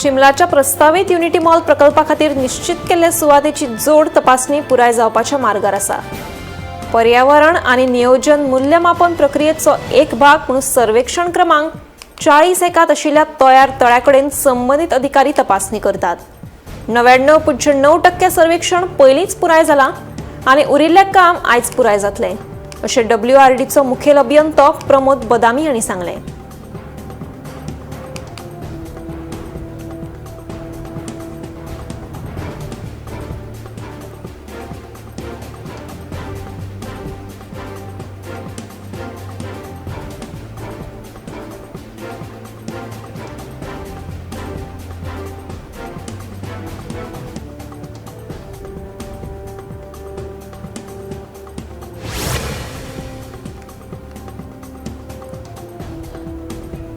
चिमलाच्या प्रस्तावित unity mall प्रकल्पाखातीर निश्चित केल्ले सुवातेची जोड तपासणी पुराय जावपाच्या मार्गार आसा। पर्यावरण आणि नियोजन मूल्यमापन प्रक्रियेचो एक भाग म्हणून सर्वेक्षण क्रमांक 40 एकात आशिल्ल्या तयार तळ्याकडेन संबंधित अधिकारी तपासणी करतात। 99.9% सर्वेक्षण पयलींच पुराय जाला आणि उरिल्लें काम आयज पुराय जातलें, अशें WRDचो मुखेल अभियंतो प्रमोद बदामी हांणी सांगलें।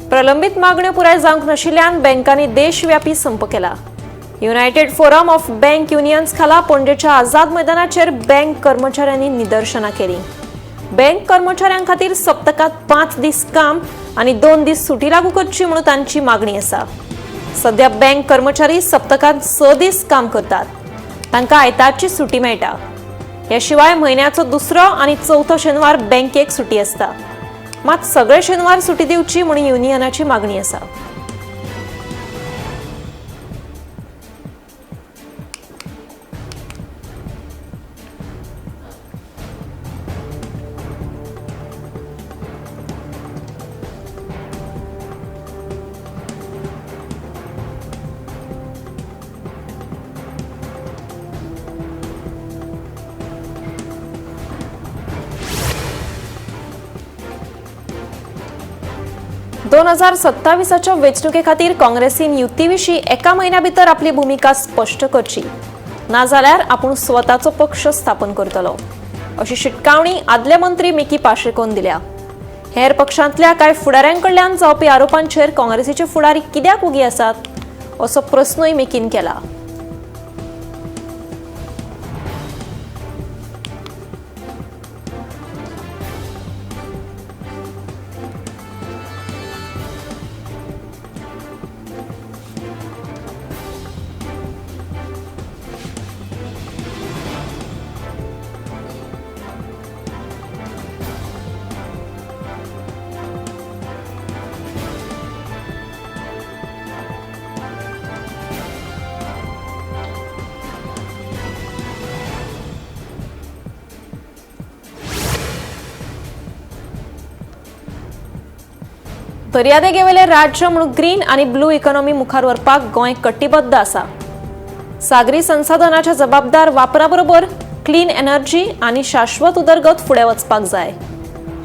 प्रलंबित मागण्यो पुराय जावंक नाशिल्ल्यान बँकांनी देशव्यापी संप केला। United forum of bank unions खाला पणजेच्या आझाद मैदानाचेर बँक कर्मचाऱ्यांनी निदर्शनां केली। बँक कर्मचाऱ्यां खातीर सप्तकात 5 दीस काम आणि 2 दीस सुटी लागू करची म्हणून तांची मागणी आसा। सध्या बँक कर्मचारी सप्तकात 6 दीस काम करतात, तांकां आयतारची सुटी मेळटा। ह्या शिवाय म्हयन्याचो दुसरो आणि चौथो शेनवार बँकेक सुटी आसता, मात सगळे शेनवार सुटी दिवची म्हणून युनियनाची मागणी आसा। दोन 2027च्या वेंचणुके खातीर काँग्रेसीन युतीविशीं एका म्हयन्या भितर आपली भूमिका स्पश्ट करची, नाजाल्यार आपूण स्वताचो पक्ष स्थापन करतलो, अशी शिटकावणी आदले मंत्री मिकी पाशेकोन दिल्या। हेर पक्षांतल्या कांय फुडाऱ्यांकडल्यान जावपी आरोपांचेर काँग्रेसीचे फुडारी कित्याक उगी आसात, असो प्रस्नूय मिकीन केला। दर्यादेगेवेले राज्य म्हणून ग्रीन आणि ब्लू इकॉनॉमी मुखार व्हरपाक गोंय कटिबद्ध आसा। सागरी संसाधनाच्या जबाबदार वापराबरोबर क्लीन एनर्जी आणि शाश्वत उदरगत फुडें वचपाक जाय।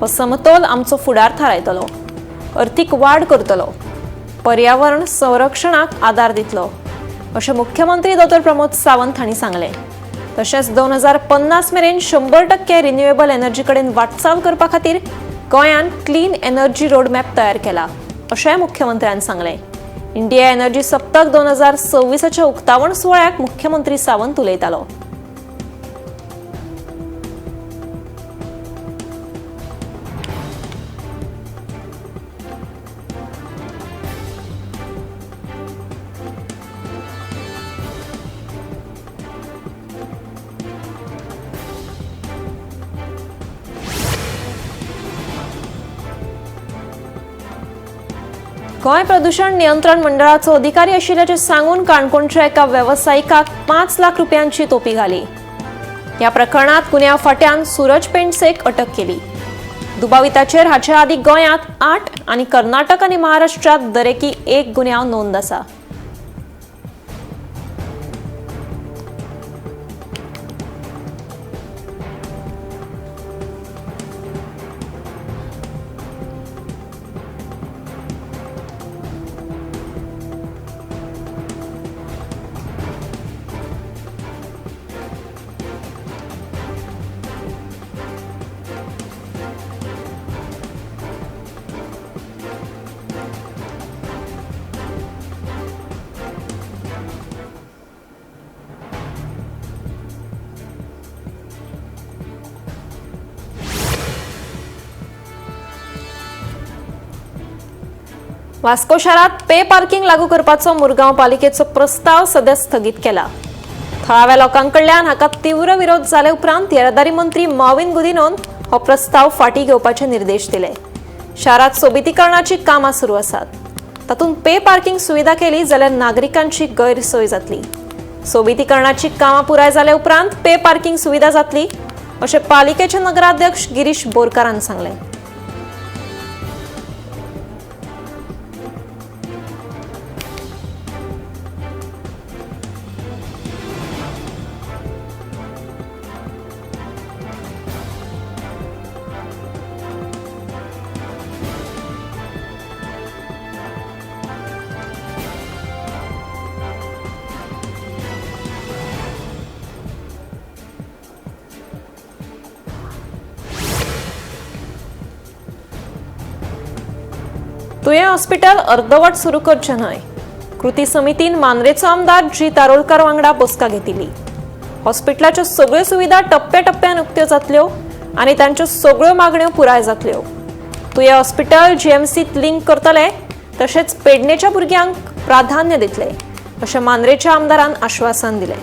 हो समतोल आमचो फुडार थारायतलो, अर्थीक वाड करतलो, पर्यावरण संरक्षणाक आदार दितलो, अशें मुख्यमंत्री डॉ. प्रमोद सावंत हांणी सांगलें। तशेंच 2050 मेरेन 100% रिन्युएबल एनर्जी कडेन वाटचाल करपा खातीर गोंयान क्लीन एनर्जी रोडमॅप तयार केला, अशेंय मुख्यमंत्र्यान सांगलें। इंडिया एनर्जी सप्तक 2026च्या उक्तावण सुवाळ्याक मुख्यमंत्री सावंत उलयतालो। गोंय प्रदूषण नियंत्रण मंडळाचो अधिकारी आशिल्ल्याचे सांगून काणकोणच्या एका व्यावसायिकाक 5 लाख रुपयांची तोपी घाली। ह्या प्रकरणात गुन्यांव फाट्यान सूरज पेंडसेक अटक केली। दुबाविताचेर हाचे आदी गोंयांत 8 आणि कर्नाटक आणि महाराष्ट्रात दरेकी 1 गुन्यांव नोंद आसा। वास्को शहरात पे पार्किंग लागू करपाचो मुरगांव पालिकेचो प्रस्ताव सध्या स्थगीत केला. थळाव्या लोकांकडल्यान हाका तीव्र विरोध जाले उपरांत येरादारी मंत्री मॉविन गुदिनोन हो प्रस्ताव फाटी घेवपाचे निर्देश दिले. शारात सोबितीकरणाची कामां सुरू आसात. तातूंत पे पार्किंग सुविधा केली जाल्यार नागरिकांची गैरसोय जातली. सोबितीकरणाची कामां पुराय जाले उपरांत पे पार्किंग सुविधा जातली अशें पालिकेचे नगराध्यक्ष गिरीश बोरकारान सांगलें. तुयें हॉस्पिटल अर्दवट सुरू करचें न्हय. कृती समितीन मांद्रेचो आमदार जी तारोळकार वांगडा बसका घेतिल्ली. हॉस्पिटलाच्यो सगळ्यो सुविधा टप्प्याटप्प्यान उक्त्यो जातल्यो आनी तांच्यो सगळ्यो मागण्यो पुराय जातल्यो. तुयें हॉस्पिटल जीएमसीत लिंक करतले तशेंच पेडणेच्या भुरग्यांक प्राधान्य दितले अशें मांद्रेच्या आमदारान आश्वासन दिलें.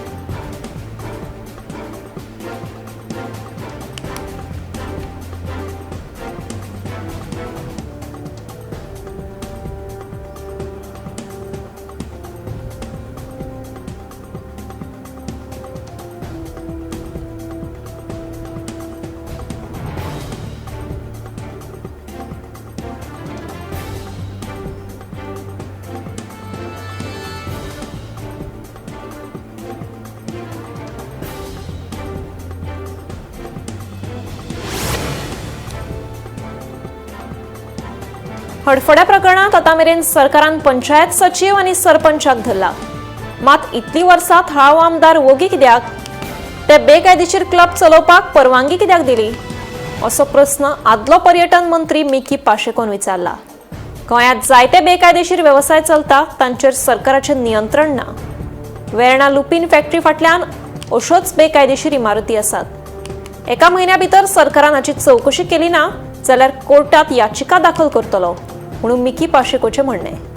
हडफड्या प्रकरणात आतामेरेन सरकारान पंचायत सचिव आनी सरपंचाक धरला. मात इतली वर्सां थळावो आमदार वोगी कित्याक? ते बेकायदेशीर क्लब चलोवपाक परवानगी कित्याक दिली असो प्रस्न आदलो पर्यटन मंत्री मिकी पाशेकोन विचारला. गोंयांत जायते बेकायदेशीर वेवसाय चलता तांचेर सरकाराचें नियंत्रण ना. वेर्णा लुपीन फॅक्टरी फाटल्यान अश्योच बेकायदेशीर इमारती आसात. एका म्हयन्या भितर सरकारान हाची चवकशी केली ना जाल्यार कोर्टात याचिका दाखल करतलो म्हणून मिकी पाशेकोचें म्हणणें.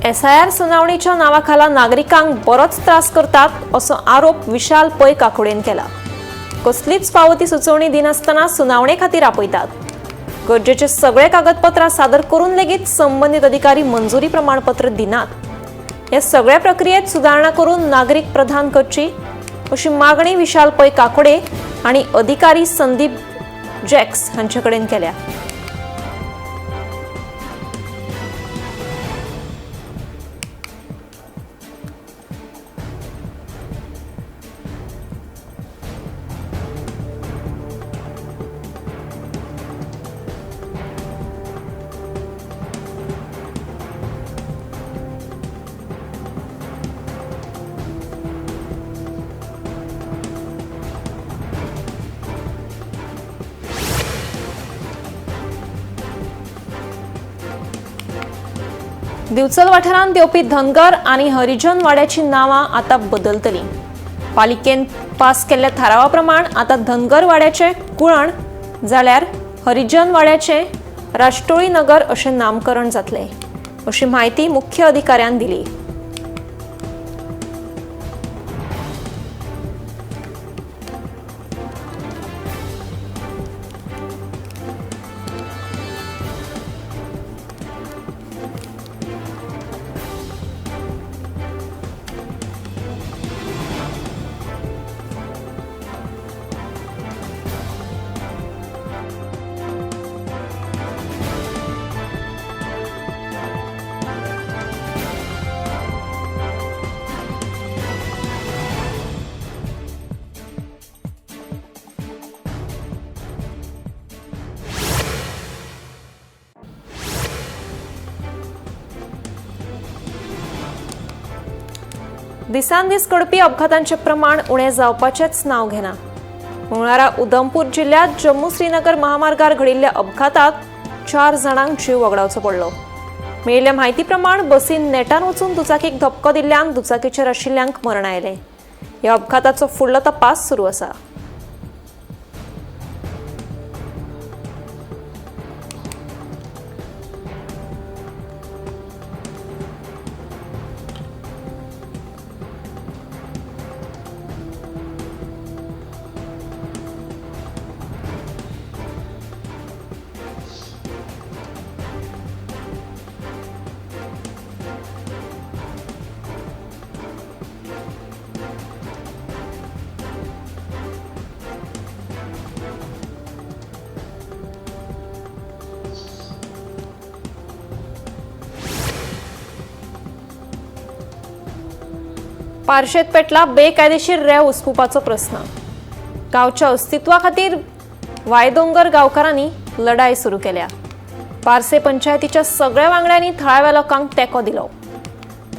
SIR सुनावणीच्या नावाखाला नागरिकांक बरोच त्रास करतात असो आरोप विशाल पै काकोडेन केला. कसलीच फावती सुचोवणी दिनासतना सुनावणे खातीर आपयतात. गरजेचे सगळे कागदपत्रां सादर करून लेगीत संबंधित अधिकारी मंजुरी प्रमाणपत्र दिनात. हे सगळे प्रक्रियेत सुदारणा करून नागरीक प्रधान करची अशी मागणी विशाल पै काकोडे आणि अधिकारी संदीप जॅक्स हांचे कडेन केल्या. दिवचल वाठारांत येवपी धनगर आनी हरिजन वाड्याची नांवां आतां बदलतलीं. पालिकेन पास केल्ल्या थारावा प्रमाण आतां धनगर वाड्याचें कुळण जाल्यार हरिजन वाड्याचें राष्ट्रोळी नगर अशें नामकरण जातलें अशी म्हायती मुख्य अधिकाऱ्यान दिली. दिसांदिस घडपी अपघातांचे प्रमाण उणे जावपाचेच नांव घेना. मंगळारा उधमपूर जिल्ह्यात जम्मू श्रीनगर महामार्गार घडिल्ल्या अपघातात 4 जाणांक जीव वगडावचो पडलो. मेळिल्ल्या म्हायती प्रमाण बसीन नेटान वचून दुचाकीक धपको दिल्ल्यान दुचाकीचेर आशिल्ल्यांक मरण आयलें. ह्या अपघाताचो फुडलो तपास सुरू आसा. पार्शेत पेटला बेकायदेशीर रेंव हुसपुपाचो प्रस्न. गांवच्या अस्तित्वा खातीर वायदोंगर गांवकारांनी लढाई सुरू केल्या. पारसे पंचायतीच्या सगळ्या वांगड्यांनी थळाव्या लोकांक तेंको दिलो.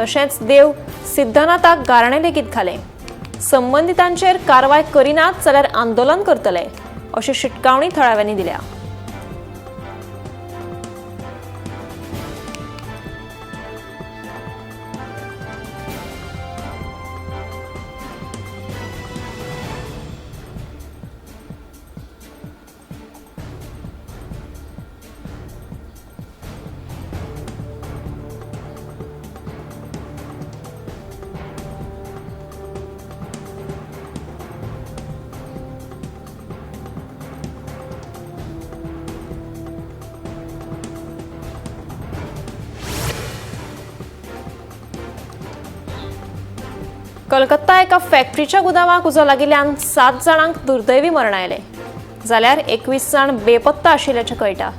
तशेंच देव सिद्धनाथाक गाराणें लेगीत घालें. संबंधितांचेर कारवाय करिनात जाल्यार आंदोलन करतले अशी शिटकावणी थळाव्यांनी दिल्या. कलकत्ता एका फॅक्टरीच्या गुदामाक उजो लागिल्ल्यान 7 जाणांक दुर्दैवी मरण आयलें, जाल्यार 21 जाण बेपत्ता आशिल्ल्याचें कळटा.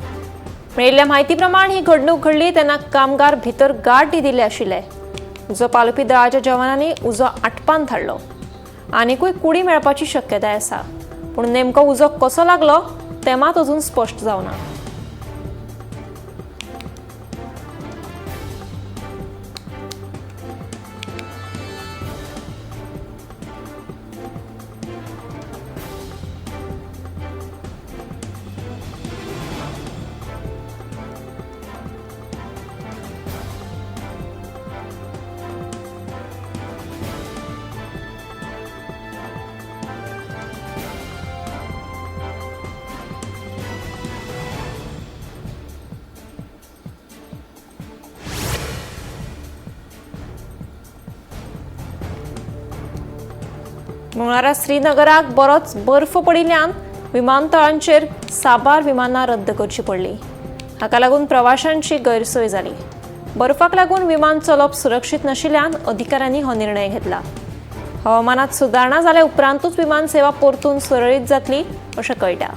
मेळिल्ल्या म्हायती प्रमाण ही घडणूक घडली तेन्ना कामगार भितर गार्ड दिल्ले आशिल्ले. उजो पालोवपी दळाच्या जवानांनी उजो आटपान धाडलो. आनीकूय कुडी मेळपाची शक्यताय आसा, पूण नेमको उजो कसो लागलो तें मात अजून स्पश्ट जावना. मंगळारा श्रीनगराक बरोच बर्फ पडिल्ल्यान विमानतळांचेर साबार विमानां रद्द करची पडली. हाका लागून प्रवाशांची गैरसोय जाली. बर्फाक लागून विमान चलोवप सुरक्षीत नाशिल्ल्यान अधिकाऱ्यांनी हो निर्णय घेतला. हवामानात सुदारणा जाल्या उपरांतूच विमान सेवा परतून सुरळीत जातली अशें कळटा.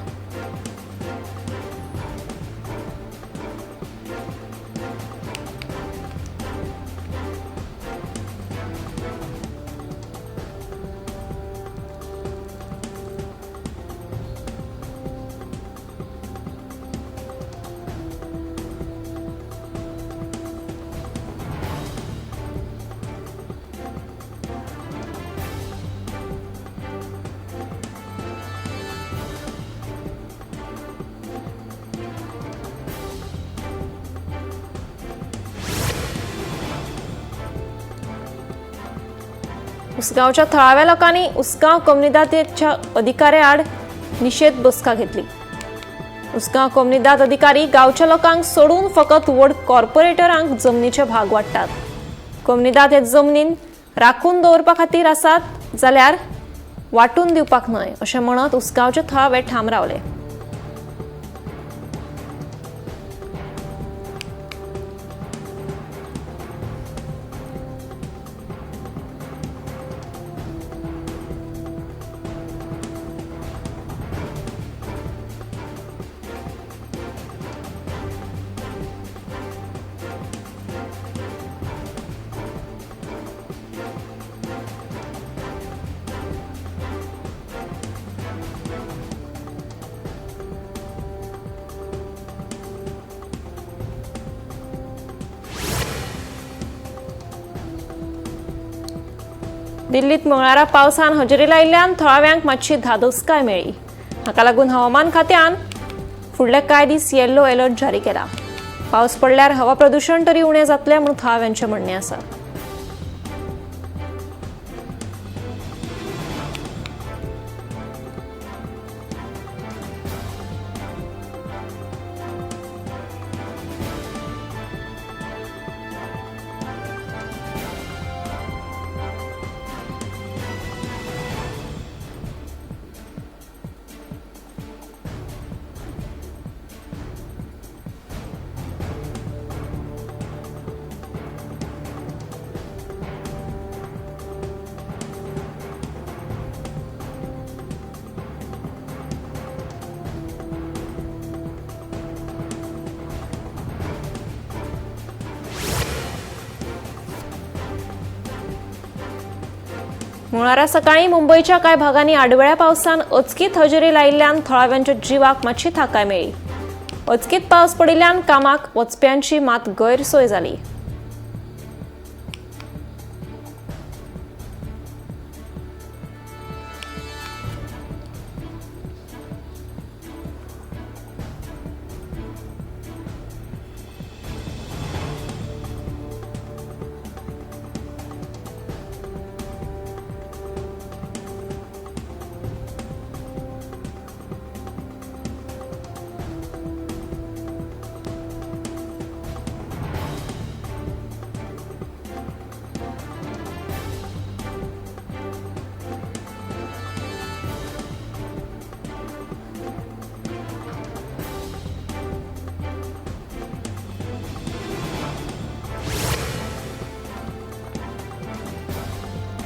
उसगांवच्या थळाव्या लोकांनी उसगांव कम्युनिदादेच्या अधिकाऱ्या आड निषेध बसका घेतली. उसगांव कम्युनिदाद अधिकारी गांवच्या लोकांक सोडून फकत व्हड कॉर्पोरेटरांक जमनीचे भाग वाडटात. कम्युनिदाद हे जमनीन राखून दवरपा खातीर आसात जाल्यार वाटून दिवपाक न्हय अशें म्हणत उसगांवचे थळावे ठाम रावले. दिल्लीत मंगळारा पावसान हजेरी लायिल्ल्यान थळाव्यांक मातशी धादोसकाय मेळ्ळी. हाका लागून हवामान खात्यान फुडले कांय दीस येल्लो अलर्ट जारी केला. पावस पडल्यार हवा प्रदूषण तरी उणें जातलें म्हूण थळाव्यांचें म्हणणें आसा. मंगळारा सकाळी मुंबईच्या कांय भागांनी आडवेळ्या पावसान अचकीत हजेरी लायिल्ल्यान थळाव्यांच्या जिवाक मातशी थाकाय मेळ्ळी. अचकीत पावस पडिल्ल्यान कामाक वचप्यांची मात गैरसोय जाली.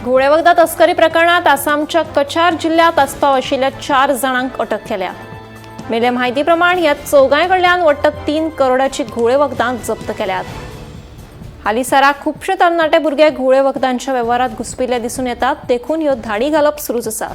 घुवळे वखदां तस्करी प्रकरणात आसामच्या कछार जिल्ह्यात आस्पाव आशिल्ल्या 4 जाणांक अटक केल्या. मेले म्हायती प्रमाण ह्या चौगांय कडल्यान वट्ट 3 करोडाची घुवळे वखदां जप्त केल्यात. हालीसराक खुबशे तरणाटे भुरगे घुवळे वखदांच्या वेव्हारात घुसपिल्ले दिसून येतात, देखून ह्यो धाडी घालप सुरूच आसा.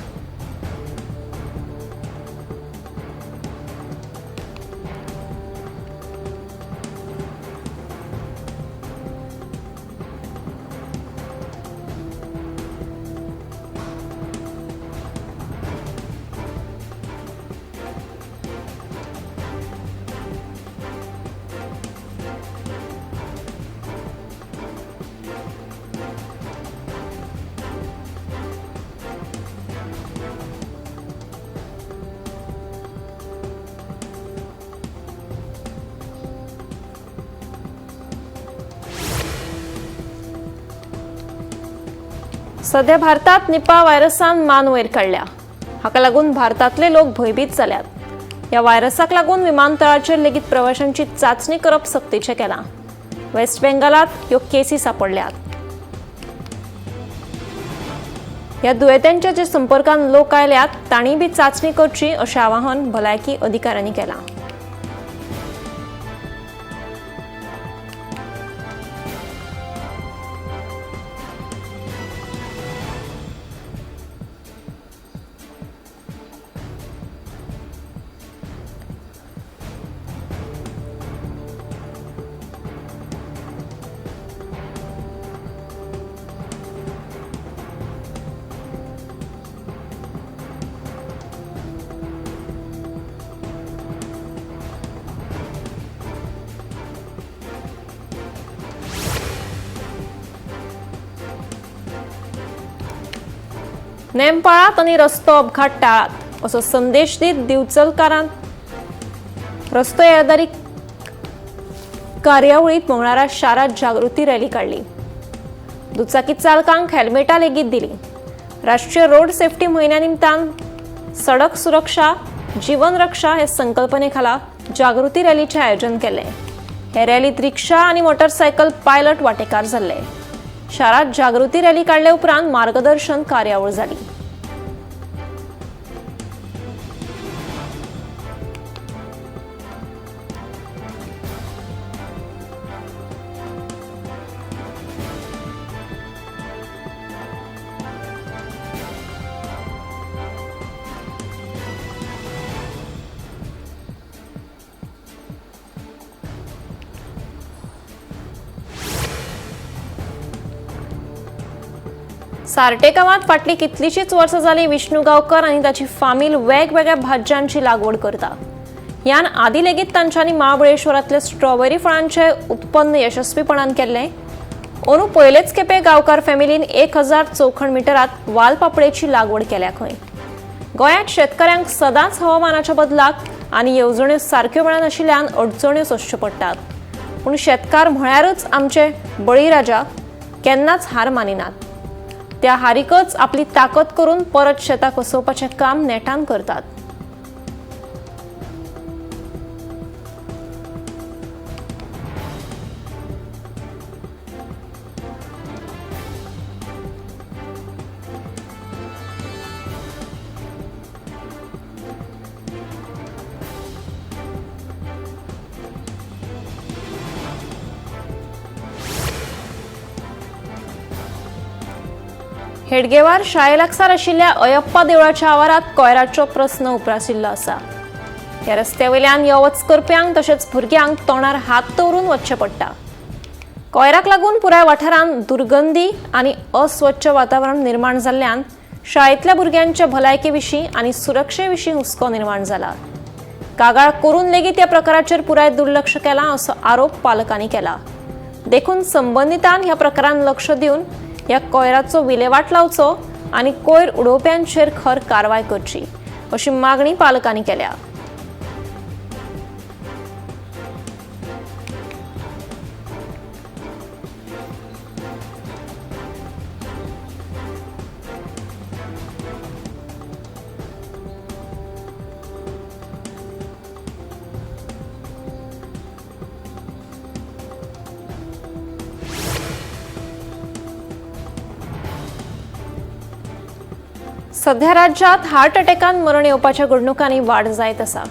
सध्या भारतात निपा व्हायरसान मान वयर काडल्या. हाका लागून भारतातले लोक भयभीत जाल्यात. ह्या व्हायरसाक लागून विमानतळाचेर लेगीत प्रवाशांची चाचणी करप सक्तीचें केलां. वेस्ट बेंगालात ह्यो केसी सांपडल्यात. ह्या दुयेंत्यांच्या जे संपर्कान लोक आयल्यात तांणी बी चाचणी करची अशें आवाहन भलायकी अधिकाऱ्यांनी केलां. नेम पाळात आनी रस्तो अपघात टाळात असो संदेश दीत दिवचलकारान रस्तो येरादारी कार्यावळीत मंगळारा शारात जागृती रॅली काढली. दुचाकी चालकांक हेल्मेटां लेगीत दिली. राष्ट्रीय रोड सेफ्टी म्हयन्या निमतान सडक सुरक्षा जीवन रक्षा हे संकल्पने खाला जागृती रॅलीचे आयोजन केले. हे रॅलीत रिक्षा आनी मोटरसायकल पायलट वांटेकार जाल्ले. शारात जागृती रॅली काढले उपरांत मार्गदर्शन कार्यावळ जाली. सारटे गावात फाटली कितलीशीच वर्सां जाली विष्णू गांवकर आनी ताची फामील वेगवेगळ्या भाज्यांची लागवड करता. ह्यान आदी लेगीत तांच्यांनी महाबळेश्वरांतले स्ट्रॉबेरी फळांचे उत्पन्न यशस्वीपणान केल्लें. अंदू पयलेच खेपे गांवकार फॅमिलीन 1000 चौखण मिटरात वालपापडेची लागवड केल्या खंय. गोंयांत शेतकऱ्यांक सदांच हवामानाच्या बदलाक आनी येवजण्यो सारक्यो मेळना आशिल्ल्यान अडचण्यो सोंसच्यो पडटात. पूण शेतकार म्हळ्यारच आमचे बळीराजा केन्नाच हार मानिनात. त्या हारीकच आपली ताकद करून परत शेताक वसोवपाचें काम नेटान करतात. हेडगेवार शाळे लागसार आशिल्ल्या अयप्पा देवळाच्या आवारात कोयराचो प्रस्न उप्राशिल्लो आसा. ह्या रस्त्यावयल्यान यो वच करप्यांक तशेंच भुरग्यांक तोंडार हात दवरून वचचें पडटा. कोयराक लागून पुराय वाठारांत दुर्गंधी आनी अस्वच्छ वातावरण निर्माण जाल्ल्यान शाळेंतल्या भुरग्यांचे भलायके विशीं आनी सुरक्षे विशीं हुस्को निर्माण जाला. कागाळ करून लेगीत ह्या प्रकाराचेर पुराय दुर्लक्ष केलां असो आरोप पालकांनी केला. देखून संबंधितान ह्या प्रकारान लक्ष दिवन ह्या कोयराचो विलेवाट लावचो आनी कोयर उडोवप्यांचेर खर कारवाय करची अशी मागणी पालकांनी केल्या. सध्या राज्यात हार्ट अटॅकान मरण येवपाच्या घडणुकांनी वाड जायत आसा.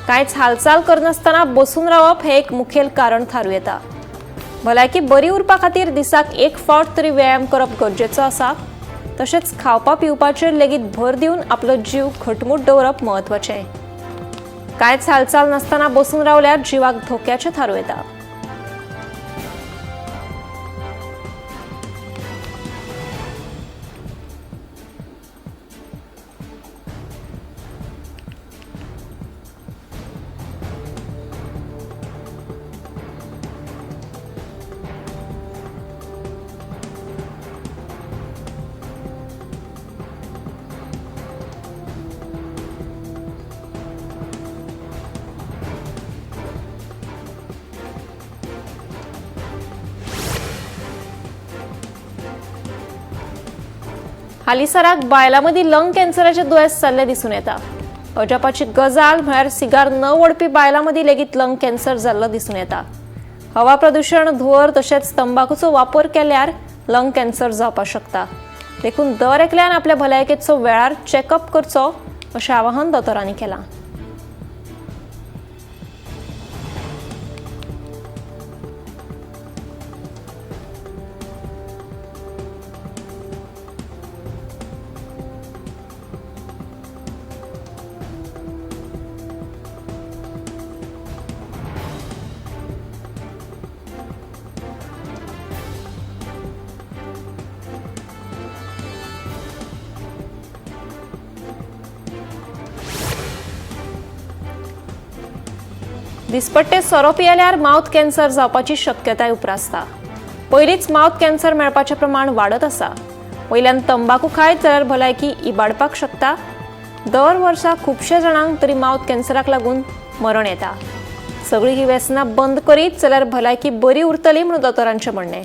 कांयच हालचाल करनासतना बसून रावप हे एक मुखेल कारण थारूं येता. भलायकी बरी उरपा खातीर दिसाक एक फावट तरी व्यायाम करप गरजेचो आसा. तशेंच खावपा पिवपाचेर लेगीत भर दिवन आपलो जीव घटमूट दवरप म्हत्वाचें. कांयच हालचाल नासतना बसून रावल्यार जिवाक धोक्याचें थारूं येता. हालीसराक बायलां मदीं लंग कॅन्सराचे दुयेंस जाल्ले दिसून येता. अजापाची गजाल म्हळ्यार सिगार न ओडपी बायलां मदीं लेगीत लंग कॅन्सर जाल्लो दिसून येता. हवा प्रदूषण, धुंवर तशेंच तंबाखूचो वापर केल्यार लंग कॅन्सर जावपाक शकता. देखून दर एकल्यान आपल्या भलायकेचो वेळार चॅकअप करचो अशें आवाहन दोतोरांनी केलां. दिसपट्टे सोरो पियेल्यार माउथ कॅन्सर जावपाची शक्यताय उप्रासता. पयलींच माउथ कॅन्सर मेळपाचें प्रमाण वाडत आसा. वयल्यान तंबाखू खायत जाल्यार भलायकी इबाडपाक शकता. दर वर्सा खुबशे जाणांक तरी माउथ कॅन्सराक लागून मरण येता. सगळीं ही व्यसनां बंद करीत जाल्यार भलायकी बरी उरतली म्हूण दोतोरांचें म्हणणें.